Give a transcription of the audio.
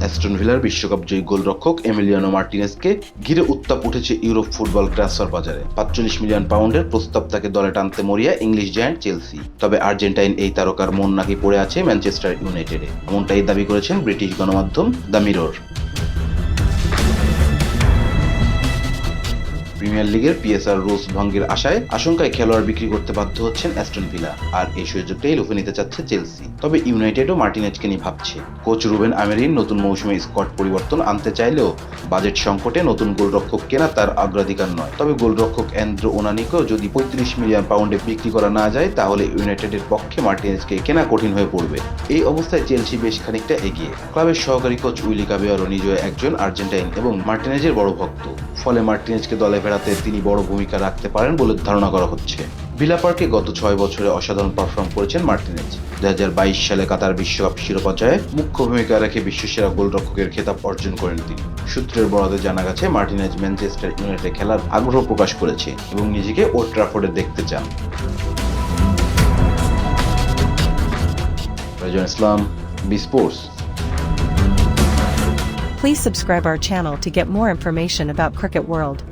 Aston ভিলার বিশ্বকাপ জয়ী গোলরক্ষক Emiliano মার্টিনেজকে ঘিরে উত্তাপ উঠেছে ইউরোপ ফুটবল ট্রান্সফার বাজারে। ৪৫ মিলিয়ন পাউন্ডের প্রস্তাব তাকে দলে টানতে মরিয়া ইংলিশ জায়ান্ট চেলসি। তবে আর্জেন্টাইন এই তারকার মন নাকি পড়ে আছে ম্যানচেস্টার ইউনাইটেডে, এমনটাই দাবি করেছেন ব্রিটিশ গণমাধ্যম দ্য মিরর। প্রিমিয়ার লিগের পিএসআর রুলস ভঙ্গের আশঙ্কায় খেলোয়াড় বিক্রি করতে বাধ্য হচ্ছেন অ্যাস্টন ভিলা, আর এই সুযোগটাই লুফে নিতে চাচ্ছে চেলসি। তবে ইউনাইটেডও মার্টিনেজকে নিয়ে ভাবছে। কোচ রুবেন আমেরিন নতুন মৌসুমে স্কোয়াড পরিবর্তন আনতে চাইলেও বাজেট সংকটে নতুন গোলরক্ষক কেনা তার অগ্রাধিকার নয়। তবে গোলরক্ষক অ্যান্দ্রো ওনানিকেও যদি ৩৫ মিলিয়ন পাউন্ডে বিক্রি করা না যায়, তাহলে ইউনাইটেডের পক্ষে মার্টিনেজকে কেনা কঠিন হয়ে পড়বে। এই অবস্থায় চেলসি বেশ খানিকটা এগিয়ে। ক্লাবের সহকারী কোচ উইলি কাবিয়ারো নিজেও একজন আর্জেন্টাইন এবং মার্টিনেজের বড় ভক্ত, ফলে মার্টিনেজকে দলে ফেরাতে তিনি বড় ভূমিকা রাখতে পারেন বলে ধারণা করা হচ্ছে। ভিলা পার্কে গত ৬ বছরে অসাধারণ পারফর্ম করেছেন মার্টিনেজ। ২০২২ সালে কাতার বিশ্বকাপ শিরোপা জয়ে মুখ্য ভূমিকা রেখে বিশ্বসেরা গোলরক্ষকের খেতাব অর্জন করেন তিনি। সূত্রের বরাতে জানা গেছে, মার্টিনেজ ম্যানচেস্টার ইউনাইটেডে খেলার আগ্রহ প্রকাশ করেছে এবং নিজেকে ওল্ড ট্রাফোর্ডে দেখতে চান। Rajan Islam, B sports. Please subscribe our channel to get more information about Cricket World.